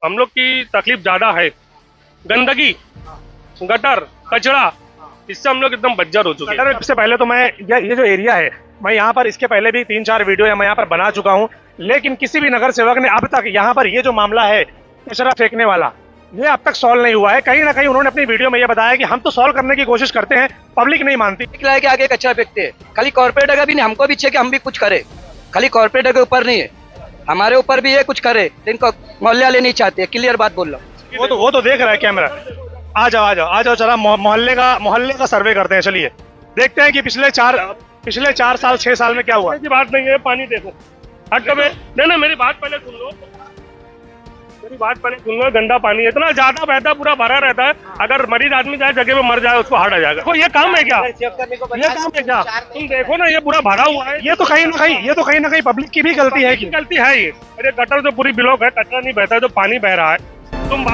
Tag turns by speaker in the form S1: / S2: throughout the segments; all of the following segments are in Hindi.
S1: हम लोग की तकलीफ ज्यादा है, गंदगी, गटर, कचरा, इससे हम लोग एकदम बज्जर हो चुके हैं। सबसे पहले तो मैं ये जो एरिया है, मैं यहाँ पर इसके पहले भी 3-4 वीडियो मैं यहाँ पर बना चुका हूँ, लेकिन किसी भी नगर सेवक ने अब तक यहाँ पर ये जो मामला है कचरा फेंकने वाला, ये अब तक सॉल्व नहीं हुआ है। कहीं ना कहीं उन्होंने अपनी वीडियो में ये बताया कि हम तो सॉल्व करने की कोशिश करते हैं, पब्लिक नहीं मानती।
S2: के आगे कचरा फेंकते हैं, खाली कॉर्पोरेटर का भी नहीं, हमको भी चाहिए कि हम भी कुछ करें। खाली कॉर्पोरेटर के ऊपर नहीं है, हमारे ऊपर भी है कुछ करे, लेकिन मोहल्ले वाले नहीं चाहते। क्लियर बात बोल रहा हूँ।
S1: वो तो देख रहा है कैमरा। आ जाओ चला मोहल्ले का सर्वे करते हैं। चलिए देखते हैं कि पिछले 4 साल 6 साल में क्या हुआ। की बात नहीं है, पानी देखो हट कब। नहीं, मेरी बात पहले सुन लो, गंदा पानी इतना ज्यादा बहता, पूरा भरा रहता है। अगर मरीज आदमी जाए जगह पे मर जाए, उसको हार्ट आ जाएगा। तो ये काम है क्या? तुम देखो ना, ये पूरा भरा हुआ है। ये तो कहीं ना कहीं पब्लिक की भी गलती है। गलती है ये। अरे गटर जो पूरी ब्लॉक है, कचरा नहीं बहता है, जो पानी बह रहा है। तुम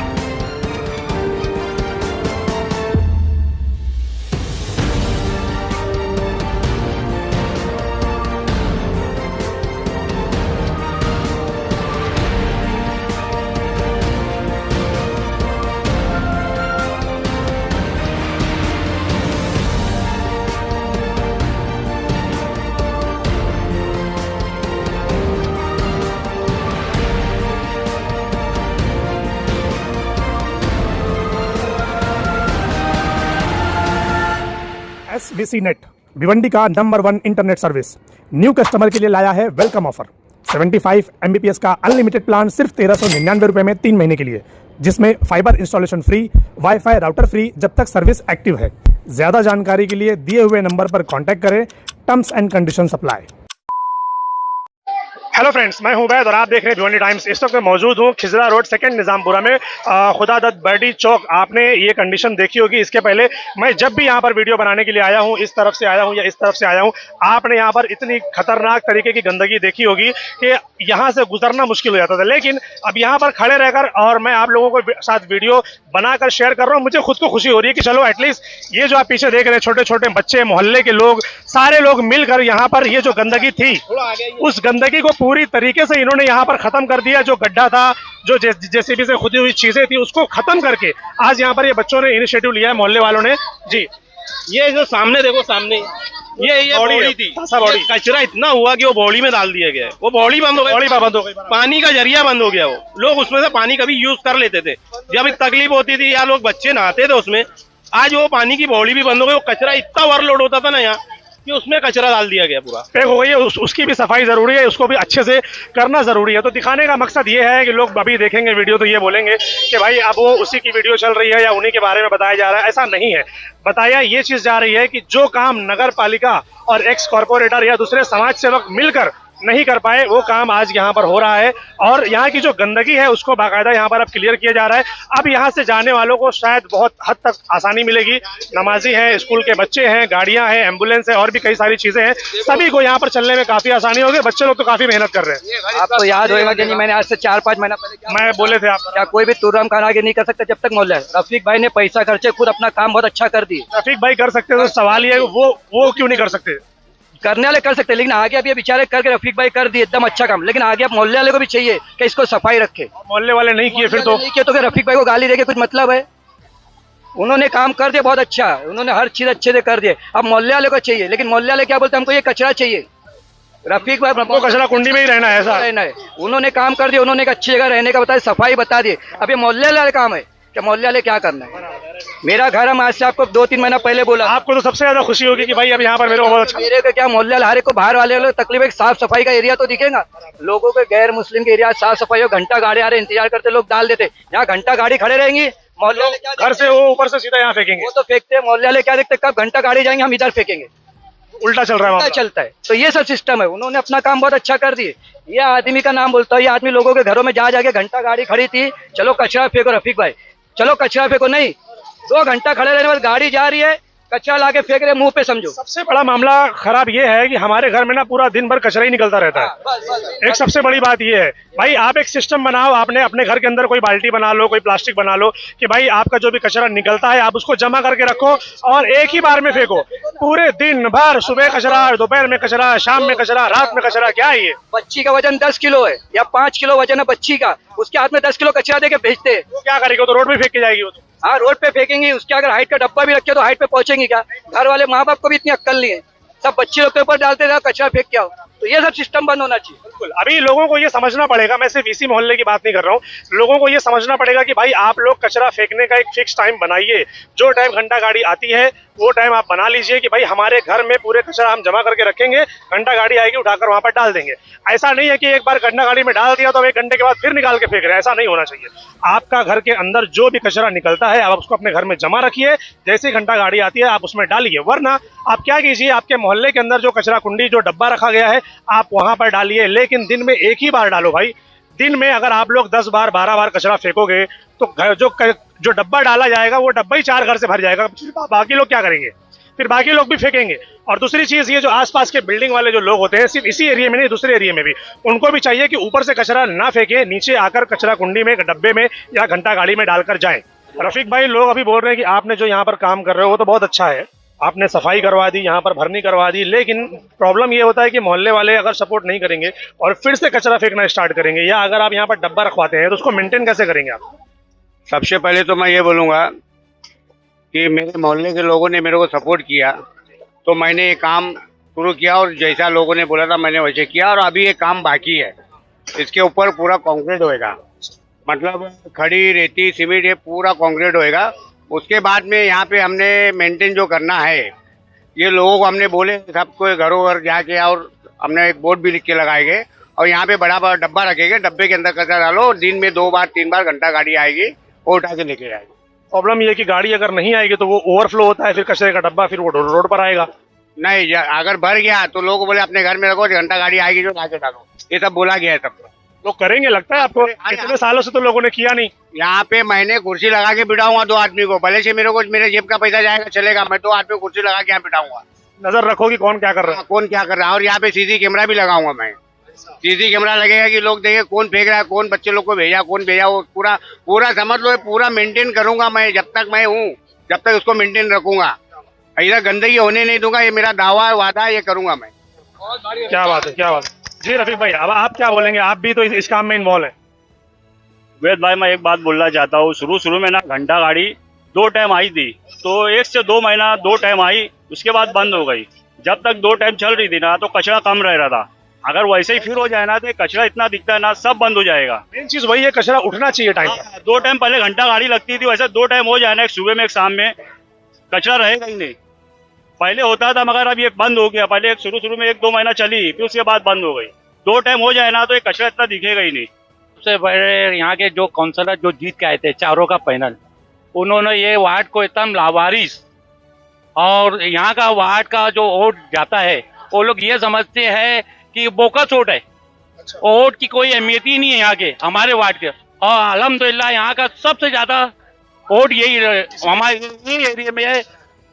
S3: SVC नेट भिवंडी का number 1 internet service new customer के लिए लाया है वेलकम ऑफर। 75 Mbps का अनलिमिटेड प्लान सिर्फ 1399 रुपए में 3 महीने के लिए, जिसमें fibre installation free, wifi router free जब तक सर्विस एक्टिव है। ज्यादा जानकारी के लिए दिए हुए नंबर पर कांटेक्ट करें। Terms and conditions apply.
S1: Hello friends, मैं हूं उबैद और आप देख रहे हैं भिवंडी टाइम्स। इस वक्त मैं मौजूद हूं खिजरा रोड 2 निजामपुरा में, खुदादत बर्डी चौक। आपने ये कंडीशन देखी होगी। इसके पहले मैं जब भी यहां पर वीडियो बनाने के लिए आया हूं, इस तरफ से आया हूं या इस तरफ से आया हूं, आपने यहां पर इतनी खतरनाक तरीके की गंदगी देखी होगी कि यहां से गुजरना मुश्किल हो जाता था। लेकिन अब यहां पर खड़े रहकर और मैं आप लोगों के साथ वीडियो बनाकर शेयर कर रहा हूँ, मुझे खुद को खुशी हो रही है कि चलो एटलीस्ट ये जो आप पीछे देख रहे हैं, छोटे छोटे बच्चे, मोहल्ले के लोग, सारे लोग मिलकर यहाँ पर ये जो गंदगी थी, उस गंदगी को पूरी तरीके से इन्होंने यहाँ पर खत्म कर दिया। जो गड्ढा था, जो जेसीबी से खुदी हुई चीजें थी, उसको खत्म करके आज यहाँ पर ये बच्चों ने इनिशिएटिव लिया है, मोहल्ले वालों ने। जी,
S4: ये जो सामने देखो, सामने ये बॉडी थी, कचरा इतना हुआ कि वो बॉडी में डाल दिया गया है। वो बॉडी बंद हो गई, पानी का जरिया बंद हो गया। वो लोग उसमें से पानी कभी यूज कर लेते थे, जब तकलीफ होती थी या लोग बच्चे नहाते थे उसमें। आज वो पानी की बॉडी भी बंद हो गई। वो कचरा इतना ओवरलोड होता था ना यहाँ कि उसमें कचरा डाल दिया गया, पूरा
S1: पैक हो गई है। उसकी भी सफाई जरूरी है, उसको भी अच्छे से करना जरूरी है। तो दिखाने का मकसद ये है कि लोग अभी देखेंगे वीडियो तो ये बोलेंगे कि भाई अब वो उसी की वीडियो चल रही है या उन्हीं के बारे में बताया जा रहा है। ऐसा नहीं है। बताया ये चीज जा रही है कि जो काम नगर पालिका और एक्स कॉर्पोरेटर या दूसरे समाज सेवक मिलकर नहीं कर पाए, वो काम आज यहाँ पर हो रहा है। और यहाँ की जो गंदगी है उसको बाकायदा यहाँ पर अब क्लियर किया जा रहा है। अब यहाँ से जाने वालों को शायद बहुत हद तक आसानी मिलेगी। नमाजी हैं, स्कूल के बच्चे हैं, गाड़ियां हैं, एम्बुलेंस है और भी कई सारी चीजें हैं, सभी को यहाँ पर चलने में काफी आसानी होगी। बच्चे लोग तो काफी मेहनत कर रहे हैं।
S2: आपको याद होगा कि नहीं, मैंने आज से 4-5 महीना पहले
S1: मैं बोले थे आप,
S2: क्या कोई भी तुर्राम खान आगे नहीं कर सकता जब तक मोहल्ला है। रफीक भाई ने पैसा खर्चे खुद अपना काम बहुत अच्छा कर दिए।
S1: रफीक भाई कर सकते हैं, तो सवाल ये वो क्यों नहीं कर सकते?
S2: करने वाले कर सकते, लेकिन आगे अब ये बेचारे करके रफीक भाई कर दिए एकदम अच्छा काम। लेकिन आगे अब मोहल्ले वाले को भी चाहिए कि इसको सफाई रखे।
S1: मोहल्ले वाले नहीं किए, फिर तो
S2: नहीं किए तो फिर रफीक भाई को गाली देके कुछ मतलब है? उन्होंने काम कर दिया बहुत अच्छा, उन्होंने हर चीज अच्छे से कर दिए। अब मोहल्ले वाले को चाहिए, लेकिन मोहल्ले वाले क्या बोलते हैं, हमको ये कचरा चाहिए। रफीक भाई
S1: हमको कचरा कुंडी में ही रहना है, ऐसा
S2: रहना है। उन्होंने काम कर दिया, उन्होंने एक अच्छी जगह रहने का बताया, सफाई बता दिए। अब ये मोहल्ले वाले काम है कि मोहल्ले वाले क्या करना है? मेरा घर हम आज से आपको 2-3 महीना पहले बोला।
S1: आपको तो सबसे ज्यादा खुशी होगी कि भाई अब यहाँ पर मेरे को बहुत अच्छा।
S2: मेरे को क्या, मोहल्ले वाले हर एक को, बाहर वाले लोग तकलीफ है, साफ सफाई का एरिया तो दिखेगा लोगों के। गैर मुस्लिम के एरिया साफ सफाई हो, घंटा गाड़ी आ रहे इंतजार करते, लोग डाल देते। यहाँ घंटा गाड़ी खड़े रहेंगी, मोहल्ले वाले
S1: घर से वो ऊपर से सीधा यहाँ फेंकेंगे।
S2: वो तो फेंकते हैं, मोहल्ले वाले क्या देखते, कब घंटा गाड़ी जाएंगे हम इधर फेंकेंगे।
S1: उल्टा चल रहा है,
S2: चलता है। तो ये सब सिस्टम है, उन्होंने अपना काम बहुत अच्छा कर दिए। ये आदमी का नाम बोलता है, ये आदमी लोगों के घरों में जा जाके, घंटा गाड़ी खड़ी थी, चलो कचरा फेंको रफीक भाई, चलो कचरा फेंको, नहीं 2 घंटा खड़े रहने बाद गाड़ी जा रही है, कचरा लाके फेंक रहे मुंह पे, समझो।
S1: सबसे बड़ा मामला खराब ये है कि हमारे घर में ना पूरा दिन भर कचरा ही निकलता रहता है। एक सबसे बड़ी बात ये है भाई, आप एक सिस्टम बनाओ, आपने अपने घर के अंदर कोई बाल्टी बना लो, कोई प्लास्टिक बना लो कि भाई आपका जो भी कचरा निकलता है आप उसको जमा करके रखो और एक ही बार में फेंको। पूरे दिन भर सुबह कचरा, दोपहर में कचरा, शाम में कचरा, रात में कचरा, क्या है ये?
S2: बच्ची का वजन 10 किलो है या 5 किलो वजन है बच्ची का, उसके हाथ में 10 किलो कचरा देके भेजते हैं।
S1: वो क्या करेगी? वो तो रोड पे फेंक के जाएगी वो तो।
S2: हाँ, रोड पे फेंकेंगे, उसके अगर हाइट का डब्बा भी रखे तो हाइट पे पहुंचेंगे क्या? घर वाले माँ बाप को भी इतनी अक्ल नहीं है, सब बच्चे लोग के ऊपर डालते थे कचरा फेंक के आओ। तो ये सब सिस्टम बंद होना चाहिए।
S1: बिल्कुल, अभी लोगों को ये समझना पड़ेगा, मैं सिर्फ इसी मोहल्ले की बात नहीं कर रहा हूँ, लोगों को ये समझना पड़ेगा कि भाई आप लोग कचरा फेंकने का एक फिक्स टाइम बनाइए। जो टाइम घंटा गाड़ी आती है वो टाइम आप बना लीजिए कि भाई हमारे घर में पूरे कचरा हम जमा करके रखेंगे, घंटा गाड़ी आएगी उठाकर वहां पर डाल देंगे। ऐसा नहीं है कि एक बार घंटा गाड़ी में डाल दिया तो 1 घंटे के बाद फिर निकाल के फेंक रहे हैं, ऐसा नहीं होना चाहिए। आपका घर के अंदर जो भी कचरा निकलता है आप उसको अपने घर में जमा रखिए, जैसे घंटा गाड़ी आती है आप उसमें डालिए। वरना आप क्या कीजिए, आपके मोहल्ले के अंदर जो कचरा कुंडी, जो डब्बा रखा गया है आप वहां पर डालिए, लेकिन दिन में एक ही बार डालो भाई। दिन में अगर आप लोग 10 बार 12 बार कचरा फेंकोगे तो घर जो डब्बा डाला जाएगा वो डब्बा ही 4 घर से भर जाएगा। बाकी लोग क्या करेंगे? फिर बाकी लोग भी फेंकेंगे। और दूसरी चीज ये, जो आसपास के बिल्डिंग वाले जो लोग होते हैं, सिर्फ इसी एरिया में नहीं दूसरे एरिया में भी, उनको भी चाहिए कि ऊपर से कचरा ना फेंके, नीचे आकर कचरा कुंडी में, डब्बे में या घंटा गाड़ी में डालकर जाएं। रफीक भाई, लोग अभी बोल रहे हैं कि आपने जो यहाँ पर काम कर रहे हो वो तो बहुत अच्छा है, आपने सफाई करवा दी, यहाँ पर भरनी करवा दी, लेकिन प्रॉब्लम ये होता है कि मोहल्ले वाले अगर सपोर्ट नहीं करेंगे और फिर से कचरा फेंकना स्टार्ट करेंगे, या अगर आप यहाँ पर डब्बा रखवाते हैं तो उसको मेंटेन कैसे करेंगे आप?
S5: सबसे पहले तो मैं ये बोलूँगा कि मेरे मोहल्ले के लोगों ने मेरे को सपोर्ट किया तो मैंने ये काम शुरू किया और जैसा लोगों ने बोला था मैंने वैसे किया। और अभी ये काम बाकी है, इसके ऊपर पूरा कंक्रीट होएगा, मतलब खड़ी रेती सीमेंट ये पूरा कंक्रीट होएगा। उसके बाद में यहाँ पे हमने मेंटेन जो करना है, ये लोगों को हमने बोले सबको घरों घर जाके, और हमने एक बोर्ड भी लिख के लगाएंगे और यहाँ पे बड़ा बड़ा डब्बा रखेंगे, डब्बे के अंदर कचरा डालो, दिन में 2 बार 3 बार घंटा गाड़ी आएगी वो उठा के लेके जाएगी।
S1: प्रॉब्लम ये है कि गाड़ी अगर नहीं आएगी तो वो ओवरफ्लो होता है, फिर कचरे का डब्बा फिर वो रोड पर आएगा।
S5: नहीं, अगर भर गया तो लोग बोले अपने घर में रखो, घंटा गाड़ी आएगी जो लाके डालो, ये सब बोला गया है सबको।
S1: लोग करेंगे लगता है आपको? इतने सालों से तो लोगों ने किया नहीं।
S5: यहाँ पे मैंने कुर्सी लगा के बिठाऊंगा 2 आदमी को, भले से मेरे जेब का पैसा जाएगा चलेगा, मैं 2 आदमी को कुर्सी लगा के यहाँ बिठाऊंगा।
S1: नजर रखो कि कौन क्या कर रहा है,
S5: कौन क्या कर रहा है। और यहाँ पे सीसी कैमरा भी लगाऊंगा मैं, सीसी कैमरा लगेगा कि लोग देखे कौन फेंक रहा है, कौन बच्चे लोग को भेजा, कौन भेजा, वो पूरा समझ लो, पूरा मेंटेन करूंगा मैं। जब तक मैं हूँ जब तक उसको मेंटेन रखूंगा, इधर गंदगी होने नहीं दूंगा, ये मेरा दावा वादा, ये करूंगा मैं।
S1: क्या बात है, क्या बात है। जी रफीक भाई, अब आप क्या बोलेंगे? आप भी तो इस काम में इन्वॉल्व है।
S6: वेद भाई, मैं एक बात बोलना चाहता हूँ। शुरू में ना घंटा गाड़ी 2 टाइम आई थी, तो 1 से 2 महीना 2 टाइम आई, उसके बाद बंद हो गई। जब तक 2 टाइम चल रही थी ना तो कचरा कम रह रहा था। अगर वैसे ही फिर हो जाए ना तो कचरा इतना दिखता है ना, सब बंद हो जाएगा।
S1: मेन चीज वही है, कचरा उठना चाहिए टाइम पर।
S6: 2 टाइम पहले घंटा गाड़ी लगती थी, वैसे 2 टाइम हो जाए ना, एक सुबह में एक शाम में, कचरा रहेगा ही नहीं। पहले होता था मगर अब ये बंद हो गया। पहले शुरू में 1-2 महीना चली, फिर उसके बाद बंद हो गई। 2 टाइम हो जाए ना तो ये कचरा इतना दिखेगा ही नहीं।
S7: सबसे बड़े यहाँ के जो काउंसलर जो जीत के आए थे, चारों का पैनल, उन्होंने ये वार्ड को एकदम लावारिस, और यहाँ का वार्ड का जो वोट जाता है वो लोग ये समझते हैं कि बोकस वोट है, वोट की कोई अहमियत ही नहीं है यहाँ के, हमारे वार्ड के। और अल्हम्दुलिल्लाह यहाँ का सबसे ज्यादा वोट यही हमारे एरिया में है,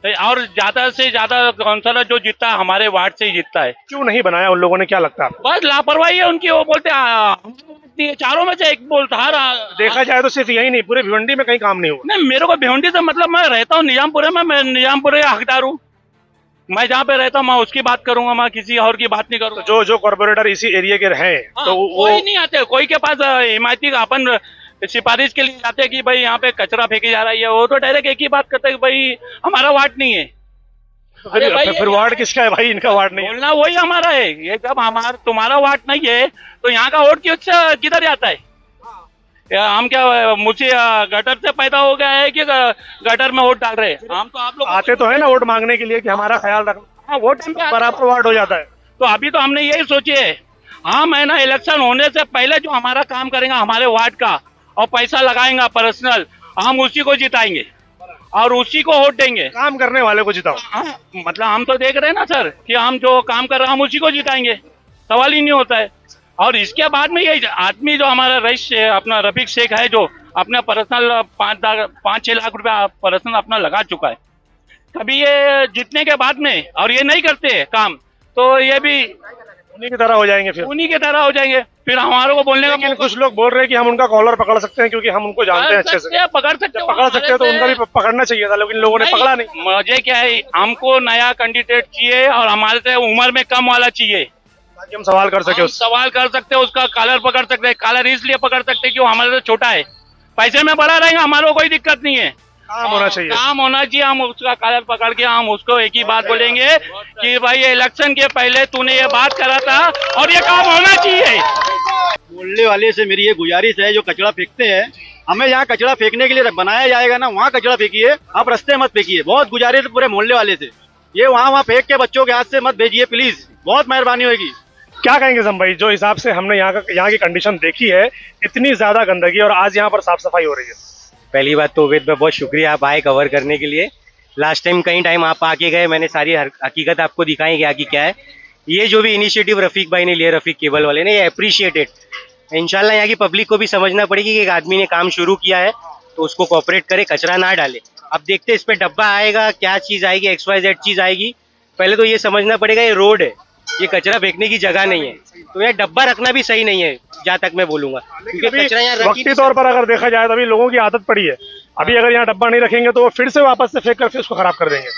S7: और ज्यादा से ज्यादा काउंसलर जो जीतता है हमारे वार्ड से ही जीतता है।
S1: क्यों नहीं बनाया उन लोगों ने, क्या लगता है?
S7: बस लापरवाही है उनकी। वो बोलते हैं चारों में से एक बोलता
S1: देखा जाए तो सिर्फ यही नहीं, पूरे भिवंडी में कहीं काम नहीं हुआ।
S7: नहीं, मेरे को भिवंडी से मतलब, मैं रहता हूँ निजामपुरे में, मैं निजामपुरे का हकदार हूँ। मैं जहाँ पे रहता हूँ मैं उसकी बात करूंगा, मैं किसी और की बात नहीं करूंगा।
S1: जो कॉर्पोरेटर इसी एरिया के हैं तो
S7: कोई नहीं आते, कोई के पास हिमायती अपन सिफारिश के लिए जाते हैं कि भाई यहाँ पे कचरा फेंकी जा रहा है, वो तो डायरेक्ट एक ही बात करते हैं कि भाई हमारा वार्ड नहीं है।
S1: फिर वार्ड किसका है भाई? इनका वार्ड नहीं है।
S7: बोलना वही हमारा है। ये जब हमारा तुम्हारा वार्ड नहीं है तो यहाँ का वोट किधर जाता है? हम क्या मुझे गटर से पैदा हो गया है कि गटर में वोट डाल रहे हैं? हम तो आप लोग
S1: आते तो है ना वोट मांगने के लिए कि हमारा ख्याल रखना।
S7: हाँ, वोट
S1: बराबर वार्ड हो जाता है।
S7: तो अभी तो हमने यही सोचे है, हम है ना इलेक्शन होने से पहले जो हमारा काम करेंगे हमारे वार्ड का और पैसा लगाएंगे पर्सनल, हम उसी को जिताएंगे और उसी को वोट देंगे।
S1: काम करने वाले को जिताओ।
S7: हाँ, मतलब हम तो देख रहे हैं ना सर कि हम जो काम कर रहे हैं हम उसी को जिताएंगे, सवाल ही नहीं होता है। और इसके बाद में ये आदमी जो हमारा रईस अपना रफीक शेख है, जो अपना पर्सनल 5-6 लाख रुपया पर्सनल अपना लगा चुका है, कभी ये जीतने के बाद में और ये नहीं करते काम, तो ये भी
S1: उन्हीं की तरह हो जाएंगे फिर।
S7: उन्हीं की तरह हो जाएंगे। फिर हमारे को बोलने का
S1: लेकिन कुछ लोग बोल रहे हैं कि हम उनका कॉलर पकड़ सकते हैं क्योंकि हम उनको जानते हैं अच्छे से।
S7: पकड़ सकते
S1: जब पकड़ सकते हैं तो उनका भी पकड़ना चाहिए था, लेकिन लोगों ने पकड़ा नहीं।
S7: मुझे क्या है, हमको नया कैंडिडेट चाहिए और हमारे से उम्र में कम वाला चाहिए,
S1: ताकि हम सवाल कर सके
S7: हम
S1: उससे।
S7: सवाल कर सकते हैं, उसका कॉलर पकड़ सकते हैं। कॉलर इसलिए पकड़ सकते हैं कि वो हमारे से छोटा है, पैसे में बड़ा रहेगा, हमारे को कोई दिक्कत नहीं है।
S1: काम होना चाहिए।
S7: काम होना चाहिए। हम उसका कॉलर पकड़ के हम उसको एक ही बात बोलेंगे कि भाई इलेक्शन के पहले तूने ये बात करा था और ये काम होना चाहिए।
S8: मोहल्ले वाले से मेरी ये गुजारिश है, जो कचरा फेंकते हैं, हमें यहाँ कचरा फेंकने के लिए बनाया जाएगा ना, वहाँ कचरा फेंकिए, आप रास्ते मत फेंकिए। बहुत गुजारिश है पूरे मोहल्ले वाले से, ये वहाँ फेंक के बच्चों के हाथ से मत भेजिए प्लीज, बहुत मेहरबानी होगी।
S1: क्या कहेंगे जम भाई, जो हिसाब से हमने यहाँ की कंडीशन देखी है, इतनी ज्यादा गंदगी और आज यहाँ पर साफ सफाई हो रही है।
S9: पहली बात तो वेद में बहुत शुक्रिया, आप आए कवर करने के लिए। लास्ट टाइम कई टाइम आप आके गए, मैंने सारी हकीकत आपको दिखाई गया कि क्या है। ये जो भी इनिशिएटिव रफीक भाई ने लिया, रफीक केबल वाले ने, ये अप्रिशिएटेड। इंशाल्लाह यहाँ की पब्लिक को भी समझना पड़ेगी कि एक आदमी ने काम शुरू किया है तो उसको कोऑपरेट करे, कचरा ना डाले। अब देखते हैं इस पे डब्बा आएगा, क्या चीज़ आएगी, XYZ चीज़ आएगी। पहले तो ये समझना पड़ेगा ये रोड है, ये कचरा फेंकने की जगह नहीं है, तो यहाँ डब्बा रखना भी सही नहीं है, जहाँ तक मैं बोलूंगा। क्योंकि कचरा यहाँ
S1: वक्ती तौर पर अगर देखा जाए तो अभी लोगों की आदत पड़ी है, अभी अगर यहाँ डब्बा नहीं रखेंगे तो वो फिर से वापस से फेंक कर फिर उसको खराब कर देंगे।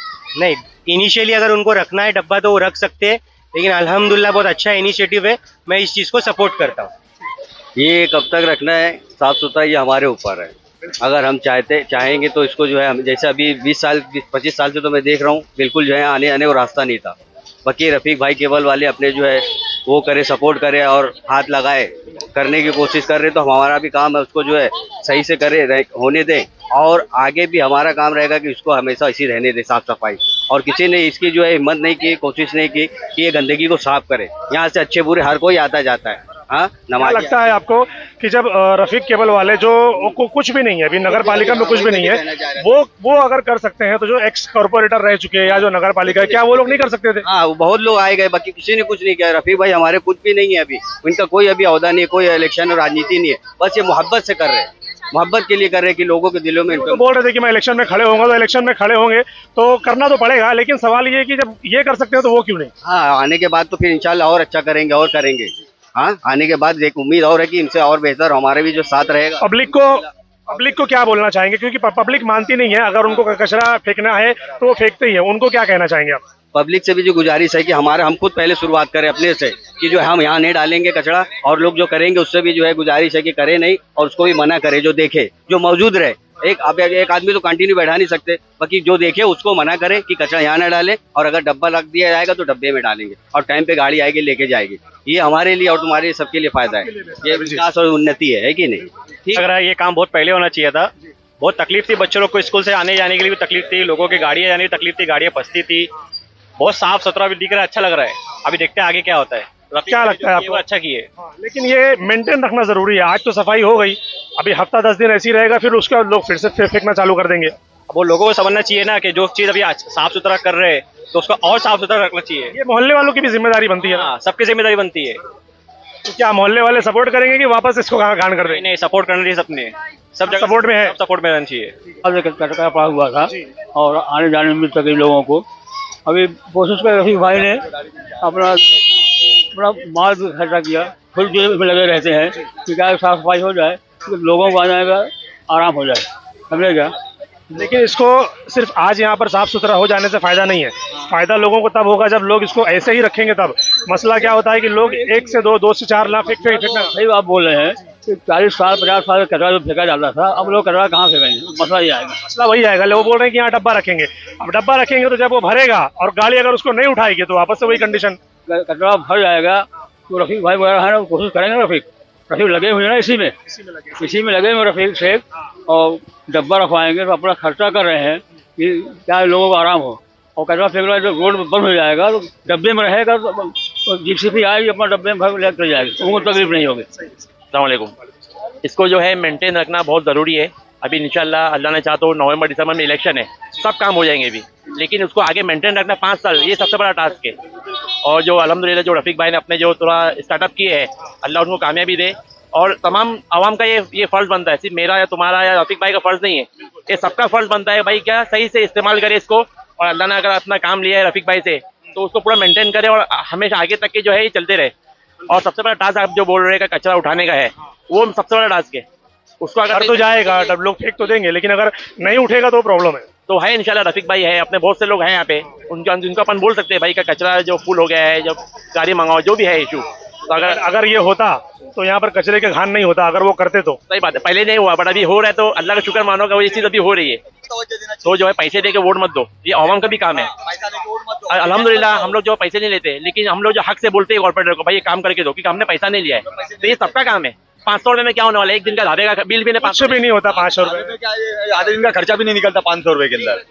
S9: नहीं, इनिशियली अगर उनको रखना है डब्बा तो वो रख सकते हैं, लेकिन अल्हम्दुलिल्लाह बहुत अच्छा इनिशिएटिव है, मैं इस चीज़ को सपोर्ट करता हूँ।
S10: ये कब तक रखना है साफ सुथरा, ये हमारे ऊपर है। अगर हम चाहेंगे तो इसको जो है, हम जैसे अभी 20-25 साल से तो मैं देख रहा हूँ, बिल्कुल जो है आने वो रास्ता नहीं था। बाकी रफीक भाई केबल वाले अपने जो है वो करे, सपोर्ट करे और हाथ लगाए, करने की कोशिश कर रहे, तो हमारा भी काम है उसको जो है सही से करे, होने दें। और आगे भी हमारा काम रहेगा कि उसको हमेशा इसी रहने दें, साफ सफाई। और किसी ने इसकी जो है हिम्मत नहीं की, कोशिश नहीं की कि ये गंदगी को साफ करे। यहाँ से अच्छे बुरे हर कोई आता जाता है। हाँ,
S1: क्या लगता है आपको कि जब रफीक केबल वाले जो कुछ भी नहीं है, अभी नगर पालिका में कुछ भी नहीं है, वो अगर कर सकते हैं तो जो एक्स कॉर्पोरेटर रह चुके हैं या जो नगर पालिका है, क्या वो लोग नहीं कर सकते थे?
S10: हाँ, बहुत लोग आए गए, बाकी किसी ने कुछ नहीं किया। रफीक भाई हमारे कुछ भी नहीं है अभी, उनका कोई अभी ओहदा नहीं है, कोई इलेक्शन और राजनीति नहीं है, बस ये मोहब्बत से कर रहे हैं, मोहब्बत के लिए कर रहे हैं कि लोगों के दिलों में।
S1: तो बोल रहे थे कि मैं इलेक्शन में खड़े होंगे, तो इलेक्शन में खड़े होंगे तो करना तो पड़ेगा, लेकिन सवाल ये है कि जब ये कर सकते हैं तो वो क्यों नहीं?
S10: हाँ, आने के बाद तो फिर इंशाल्लाह और अच्छा करेंगे और करेंगे। हाँ, आने के बाद एक उम्मीद और है कि इनसे और बेहतर हमारे भी जो साथ रहेगा।
S1: पब्लिक को क्या बोलना चाहेंगे, क्योंकि पब्लिक मानती नहीं है, अगर उनको कचरा फेंकना है तो वो फेंकते ही है, उनको क्या कहना चाहेंगे आप?
S10: पब्लिक से भी जो गुजारिश है कि हम खुद पहले शुरुआत करें अपने से, कि जो हम यहाँ नहीं डालेंगे कचरा, और लोग जो करेंगे उससे भी जो है गुजारिश है कि करे नहीं, और उसको भी मना करे, जो देखे, जो मौजूद रहे। एक आदमी तो कंटिन्यू बैठा नहीं सकते, बाकी जो देखे उसको मना करे कि कचरा यहाँ ना डाले, और अगर डब्बा रख दिया जाएगा तो डब्बे में डालेंगे, और टाइम पे गाड़ी आएगी लेके जाएगी। ये हमारे लिए और तुम्हारे सबके लिए फायदा है, ये विकास और उन्नति है कि नहीं?
S6: ठीक लग रहा है, ये काम बहुत पहले होना चाहिए था। बहुत तकलीफ थी बच्चों लोग को, स्कूल से आने जाने के लिए भी तकलीफ थी, लोगों की गाड़ियाँ जाने की तकलीफ थी, गाड़ियाँ फंसती थी। बहुत साफ सुथरा भी दिख रहा है, अच्छा लग रहा है। अभी देखते हैं आगे क्या होता है।
S1: क्या लगता है आपको?
S6: अच्छा किए,
S1: लेकिन ये मेंटेन रखना जरूरी है। आज तो सफाई हो गई, अभी हफ्ता 10 दिन ऐसी रहेगा, फिर उसके बाद लोग फिर से फेंकना चालू कर देंगे।
S6: अब वो लोगों को समझना चाहिए ना कि जो चीज अभी साफ सुथरा कर रहे हैं तो उसका और साफ सुथरा रखना चाहिए।
S1: ये मोहल्ले वालों की भी जिम्मेदारी बनती है।
S6: हाँ, सबकी जिम्मेदारी बनती है।
S1: तो क्या मोहल्ले वाले सपोर्ट करेंगे कि वापस इसको गान कर देंगे?
S6: नहीं, सपोर्ट करना चाहिए सबने, सब जगह
S1: सपोर्ट में है,
S6: सपोर्ट में रहना चाहिए।
S7: कचरा पड़ा हुआ था और आने जाने में तकलीफ लोगों को। अभी कोशिश कर रफीक भाई ने अपना माल भी खर्चा किया, खुद जेब में लगे रहते हैं कि क्या साफ सफाई हो जाए, तो लोगों को आने का आराम हो जाए, समझेगा।
S1: लेकिन इसको सिर्फ आज यहाँ पर साफ सुथरा हो जाने से फायदा नहीं है, फायदा लोगों को तब होगा जब लोग इसको ऐसे ही रखेंगे। तब मसला क्या होता है कि लोग 1 से 2, 2 से 4 लाख फेंकना।
S7: सही बात बोल रहे हैं कि 40 साल 50 साल कचरा जो फेंका जाता था, अब लोग कचरा कहाँ फेंकेंगे? मसला ये आएगा।
S1: मसला वही आएगा, लोग बोल रहे हैं कि यहाँ डब्बा रखेंगे। अब डब्बा रखेंगे तो जब वो भरेगा और गाड़ी अगर उसको नहीं उठाएगी तो वापस से वही कंडीशन,
S7: कचरा भर जाएगा। तो रफीक भाई वगैरह है ना, कोशिश करेंगे। रफीक लगे हुए हैं ना इसी में लगे हुए रफीक शेख, और डब्बा रखवाएंगे तो अपना खर्चा कर रहे हैं कि क्या लोगों को आराम हो। और कचरा फेंक रहा है, जब रोड बंद हो जाएगा तो डब्बे में रहेगा, तो जीसीपी आएगी अपना डब्बे में भर लेकर जाएगी, उनको तकलीफ नहीं होगी।
S6: अस्सलाम वालेकुम। इसको जो है मेंटेन रखना बहुत ज़रूरी है। अभी इंशाल्लाह अल्लाह ने चाहा तो नवंबर दिसंबर में इलेक्शन है, सब काम हो जाएंगे अभी, लेकिन उसको आगे मेंटेन रखना 5 साल, ये सबसे बड़ा टास्क है। और जो अल्हम्दुलिल्लाह जो रफीक भाई ने अपने जो थोड़ा स्टार्टअप किए है, अल्लाह उनको कामयाबी दे। और तमाम आवाम का ये फ़र्ज़ बनता है, सिर्फ मेरा या तुम्हारा या रफीक भाई का फ़र्ज़ नहीं है, ये सबका फ़र्ज़ बनता है भाई, क्या सही से इस्तेमाल करे इसको,
S4: और अल्लाह ने अगर अपना काम लिया है रफीक भाई से तो उसको पूरा मेंटेन करे और हमेशा आगे तक के जो है ये चलते रहे। और सबसे बड़ा टास्क आप जो बोल रहे हैं कचरा उठाने का है, वो सबसे बड़ा टास्क है। उसको अगर
S1: तो जाएगा, तब लोग फेंक तो देंगे, लेकिन अगर नहीं उठेगा तो प्रॉब्लम है।
S4: तो है इंशाल्लाह रफीक भाई है, अपने बहुत से लोग हैं यहाँ पे, उनको अपन बोल सकते हैं भाई का कचरा जो फुल हो गया है, जब गाड़ी मंगाओ जो भी है इशू, तो
S1: अगर ये होता तो यहाँ पर कचरे के घान नहीं होता, अगर वो करते तो।
S4: सही बात है, पहले नहीं हुआ बट अभी हो रहा है, तो अल्लाह का शुक्र मानो का वो ये चीज अभी हो रही है। तो जो है पैसे दे के वोट मत दो, ये आवाम का भी काम है। अल्हम्दुलिल्लाह हम लोग जो पैसे नहीं लेते, लेकिन हम लोग जो हक से बोलते हैं कॉर्पोरेटर को भाई ये काम करके दो, क्योंकि हमने पैसा नहीं लिया है, तो ये सबका काम है। 500 रुपए में क्या होने वाला है, एक दिन का ढाबे का बिल भी नहीं, 500
S1: भी नहीं होता 500 रुपए,
S8: आधे दिन का खर्चा भी नहीं निकलता 500 रुपए के अंदर।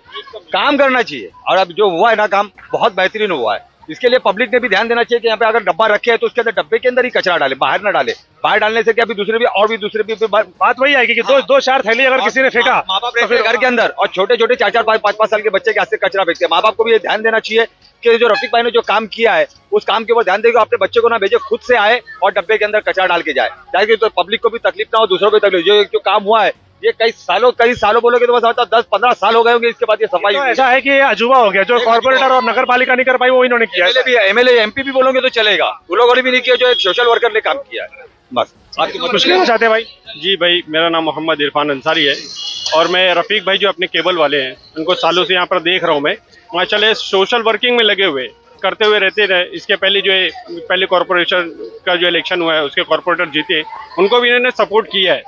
S8: काम करना चाहिए, और अब जो हुआ है ना काम बहुत बेहतरीन हुआ है। इसके लिए पब्लिक ने भी ध्यान देना चाहिए कि यहाँ पे अगर डब्बा रखे हैं तो उसके अंदर डब्बे के अंदर ही कचरा डाले, बाहर ना डाले। बाहर डालने से क्या, भी दूसरे भी और भी दूसरे भी
S1: बात वही आएगी कि दो चार थैली अगर किसी ने फेंका
S8: माँ बाप तो फिर घर के अंदर, और छोटे छोटे 4-4, 5-5 साल के बच्चे के हाथ से कचरा फेंकते हैं। माँ बाप को भी ये ध्यान देना चाहिए कि जो रफीक भाई ने जो काम किया है उस काम के ऊपर ध्यान देगा, अपने बच्चे को ना भेजे, खुद से आए और डब्बे के अंदर कचरा डाल के जाए, ताकि तो पब्लिक को भी तकलीफ ना हो, दूसरों को तकलीफ। जो काम हुआ है ये कई सालों बोलोगे तो बस 10-15 साल हो गए होंगे इसके बाद ये सफाई।
S1: तो ऐसा है कि ये अजूबा हो गया, जो कॉर्पोरेटर और नगर पालिका नहीं कर पाई वो इन्होंने किया।
S8: एमएलए एमपी भी बोलोगे तो चलेगा, उन लोगों ने भी नहीं किया, जो एक सोशल वर्कर ने काम किया है। बस आपकी
S1: कुछ कहना चाहते हैं भाई?
S6: जी भाई, मेरा नाम मोहम्मद इरफान अंसारी है और मैं रफीक भाई जो अपने केबल वाले हैं उनको सालों से यहाँ पर देख रहा हूँ मैं। माशाल्लाह सोशल वर्किंग में लगे हुए करते हुए रहते रहे। इसके पहले जो है पहले कॉर्पोरेशन का जो इलेक्शन हुआ है उसके कॉर्पोरेटर जीते, उनको भी इन्होंने सपोर्ट किया है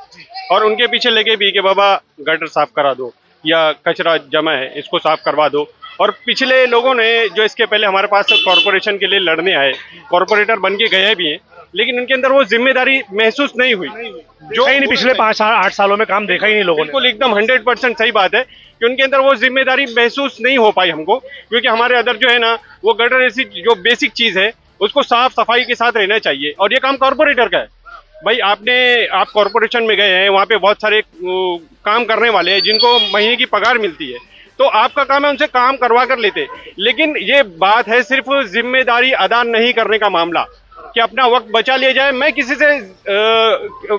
S6: और उनके पीछे लगे भी कि बाबा गटर साफ करा दो या कचरा जमा है इसको साफ करवा दो। और पिछले लोगों ने जो इसके पहले हमारे पास कॉर्पोरेशन के लिए लड़ने आए, कॉर्पोरेटर बन के गए भी हैं, लेकिन उनके अंदर वो जिम्मेदारी महसूस नहीं हुई, जो
S1: कहीं नहीं पिछले 5-8 सालों में काम देखा ही नहीं लोगों ने।
S6: बिल्कुल एकदम 100% सही बात है कि उनके अंदर वो जिम्मेदारी महसूस नहीं हो पाई हमको, क्योंकि हमारे अंदर जो है ना वो गटर ऐसी जो बेसिक चीज है उसको साफ सफाई के साथ रहना चाहिए, और ये काम कॉर्पोरेटर का है। भाई आप कॉर्पोरेशन में गए हैं, वहाँ पे बहुत सारे काम करने वाले हैं जिनको महीने की पगार मिलती है, तो आपका काम है उनसे काम करवा कर लेते। लेकिन ये बात है सिर्फ जिम्मेदारी अदा नहीं करने का मामला कि अपना वक्त बचा लिया जाए। मैं किसी से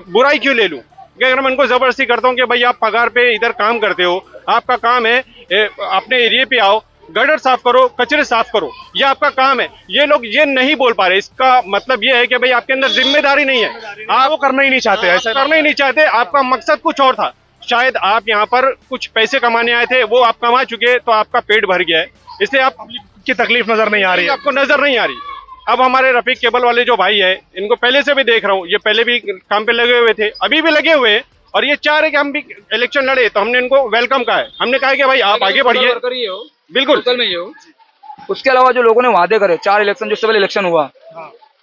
S6: बुराई क्यों ले लूं कि अगर मैं उनको जबरदस्ती करता हूं कि भाई आप पगार पे इधर काम करते हो, आपका काम है अपने एरिया पे आओ, गटर साफ करो, कचरे साफ करो, ये आपका काम है। ये लोग ये नहीं बोल पा रहे, इसका मतलब ये है कि भाई आपके अंदर जिम्मेदारी नहीं है, आप वो करना ही नहीं चाहते, ऐसा करना ही नहीं चाहते। आपका मकसद कुछ और था, शायद आप यहाँ पर कुछ पैसे कमाने आए थे, वो आप कमा चुके तो आपका पेट भर गया है, इसलिए आप
S1: की तकलीफ नजर नहीं आ रही है,
S6: आपको नजर नहीं आ रही। अब हमारे रफीक केबल वाले जो भाई है इनको पहले से भी देख रहा हूँ, ये पहले भी काम पे लगे हुए थे, अभी भी लगे हुए हैं, और ये चाह रहे कि हम भी इलेक्शन लड़े, तो हमने इनको वेलकम कहा है। हमने कहा कि भाई आप आगे बढ़िए, बिल्कुल।
S2: उसके अलावा जो लोगों ने वादे करे, 4 इलेक्शन जिससे पहले इलेक्शन हुआ,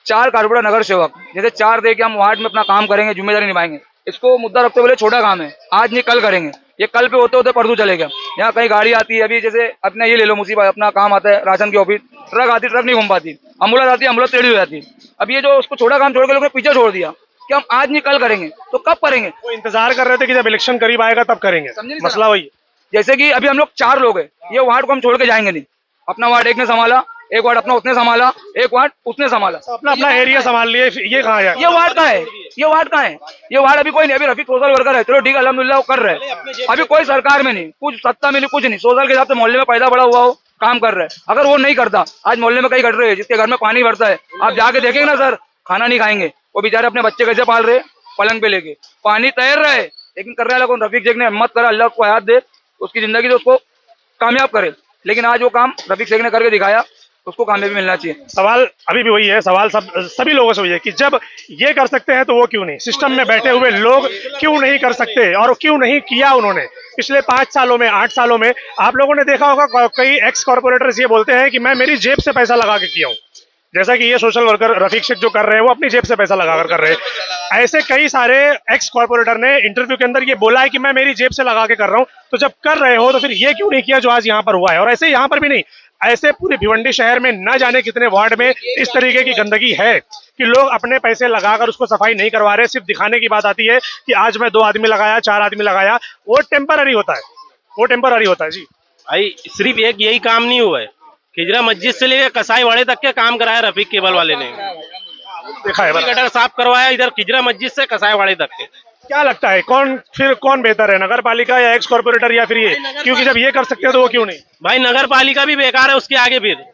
S2: 4 कारपोरेटर नगर सेवक जैसे 4 दे के हम वार्ड में अपना काम करेंगे, जिम्मेदारी निभाएंगे, इसको मुद्दा रखते हुए छोटा काम है, आज नहीं कल करेंगे, ये कल पे होते होते परसों चलेगा। यहाँ कहीं गाड़ी आती है, अभी जैसे अपने ये ले लो मुसीबत, अपना काम आता है राशन की ऑफिस, ट्रक आती, ट्रक नहीं घूम पाती, एम्बुलेंस आती है, एम्बुलेंस टेढ़ी हो जाती। अब ये जो उसको छोटा काम छोड़ के लोगों ने पीछे छोड़ दिया कि हम आज नहीं कल करेंगे, तो कब करेंगे?
S1: वो इंतजार कर रहे थे कि जब इलेक्शन करीब आएगा तब करेंगे, मसला वही।
S2: जैसे कि अभी हम लोग 4 लोग हैं, ये वार्ड को हम छोड़ के जाएंगे नहीं, अपना वार्ड एक ने संभाला, एक वार्ड अपना उसने संभाला, एक वार्ड उसने संभाला,
S1: अपना एरिया संभाल लिए, ये कहाँ है?
S2: ये वार्ड कहाँ है? ये वार्ड कहाँ है? ये वार्ड अभी कोई नहीं, अभी रफीक सोशल वर्कर है, चलो ठीक है अल्हम्दुलिल्लाह वो कर रहे हैं, अभी कोई सरकार में नहीं, कुछ सत्ता में नहीं, कुछ नहीं, सोशल के हिसाब से मोहल्ले में पैदा बड़ा हुआ हो, काम कर रहे हैं। अगर वो नहीं करता, आज मोहल्ले में कई घट रहे हैं, जिसके घर में पानी भरता है, आप जाके देखेंगे ना सर, खाना नहीं खाएंगे, वो बेचारे अपने बच्चे कैसे पाल रहे, पलंग पे लेके पानी तैर रहे, लेकिन कर रहे हैं रफीक शेख ने हिम्मत करा, अल्लाह को हयात दे, उसकी जिंदगी से उसको कामयाब करे। लेकिन आज वो काम रफीक शेख ने करके दिखाया, उसको कामयाबी मिलना चाहिए।
S1: सवाल अभी भी वही है, सवाल सभी लोगों से वही है कि जब ये कर सकते हैं तो वो क्यों नहीं, सिस्टम में बैठे हुए लोग क्यों नहीं कर सकते, और क्यों नहीं किया उन्होंने पिछले 5 सालों में, 8 सालों में। आप लोगों ने देखा होगा कई एक्स कॉर्पोरेटर्स ये बोलते हैं कि मैं मेरी जेब से पैसा लगा के किया हूँ, जैसा कि ये सोशल वर्कर रफीक शेख जो कर रहे हैं वो अपनी जेब से पैसा लगाकर कर रहे हैं। ऐसे कई सारे एक्स कॉर्पोरेटर ने इंटरव्यू के अंदर ये बोला है कि मैं मेरी जेब से लगा के कर रहा हूं, तो जब कर रहे हो तो फिर ये क्यों नहीं किया जो आज यहाँ पर हुआ है। और ऐसे यहाँ पर भी नहीं, ऐसे पूरे भिवंडी शहर में न जाने कितने वार्ड में इस तरीके की गंदगी है कि लोग अपने पैसे लगाकर उसको सफाई नहीं करवा रहे, सिर्फ दिखाने की बात आती है कि आज मैं 2 आदमी लगाया, 4 आदमी लगाया, वो टेम्पररी होता है, वो टेम्पररी होता है। जी
S4: भाई सिर्फ एक यही काम नहीं हुआ है, खिजरा मस्जिद से लेकर कसाई वाड़े तक के काम कराया रफीक केबल वाले ने,
S1: देखा है,
S4: गटर साफ करवाया इधर खिजरा मस्जिद से कसाई वाड़े तक के।
S1: क्या लगता है कौन बेहतर है, नगर पालिका या एक्स कॉर्पोरेटर या फिर ये? क्योंकि जब ये कर सकते हैं तो वो क्यों नहीं?
S4: भाई नगर पालिका भी बेकार है, उसके आगे फिर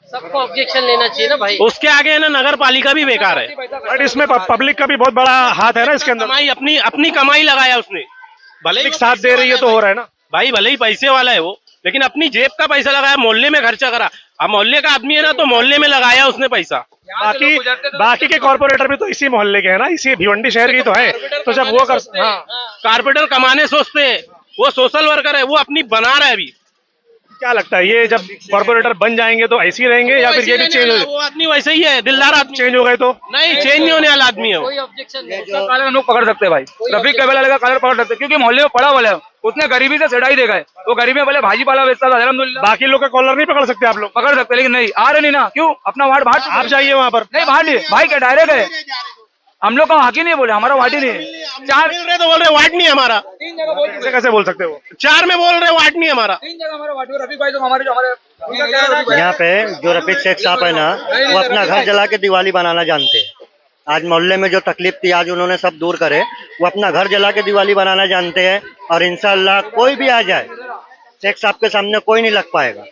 S11: सबको ऑब्जेक्शन लेना चाहिए ना भाई।
S4: उसके आगे है ना नगर पालिका भी बेकार है।
S1: बट इसमें पब्लिक का भी बहुत बड़ा हाथ है ना इसके अंदर।
S4: कमाई अपनी कमाई लगाया उसने, भले ही
S1: साथ दे रही है तो हो रहा है ना
S4: भाई, भले ही पैसे वाला है वो, लेकिन अपनी जेब का पैसा लगाया, मोहल्ले में खर्चा करा। अब मोहल्ले का आदमी है ना, तो मोहल्ले में लगाया उसने पैसा।
S1: बाकी के कॉर्पोरेटर भी तो इसी मोहल्ले के है ना, इसी भिवंडी शहर की तो है। तो जब वो
S4: कारपोरेटर कमाने सोचते हैं, वो सोशल वर्कर है, वो अपनी बना रहा है अभी।
S1: क्या लगता है ये जब कॉर्पोरेटर बन जाएंगे तो ऐसे ही रहेंगे या फिर ये भी चेंज हो?
S4: वो आदमी वैसे ही है, दिलदार आदमी।
S1: चेंज हो गए तो
S4: नहीं, चेंज नहीं होने वाला आदमी है वो।
S11: कोई ऑब्जेक्शन नहीं।
S2: काला लोग पकड़ सकते हैं भाई, रफीक केबल वाले का कलर पकड़ सकते हैं, क्योंकि मोहल्ले में पड़ा वाला है, उसने गरीबी से सेड़ा ही देखा है। वो गरीबी में भले भाजी पाला बेचता था, अल्हम्दुलिल्लाह।
S1: बाकी लोग का कॉलर नहीं पकड़ सकते आप लोग?
S2: पकड़ सकते, लेकिन नहीं आ रहे नहीं ना। क्यों? अपना वार्ड बाहर
S1: आप जाइए वहां पर।
S2: नहीं, बाहर नहीं भाई, क्या डायरेक्ट है। हम लोग का हक ही नहीं बोले, हमारा वार्ड ही नहीं है।
S4: चार बोल रहे तो बोल रहे वार्ड नहीं है हमारा।
S2: 3 जगह बोल
S1: कैसे बोल सकते हो?
S4: 4 में बोल रहे वार्ड नहीं है हमारा।
S2: 3 जगह हमारा वार्ड। रफीक भाई तो हमारे
S9: यहाँ पे जो रफीक शेख साहब है ना, वो अपना घर जला के दिवाली बनाना जानते हैं। आज मोहल्ले में जो तकलीफ थी, आज उन्होंने सब दूर करे। वो अपना घर जला के दिवाली बनाना जानते हैं, और इंशाल्लाह कोई भी आ जाए, शेख साहब के सामने कोई नहीं लग पाएगा।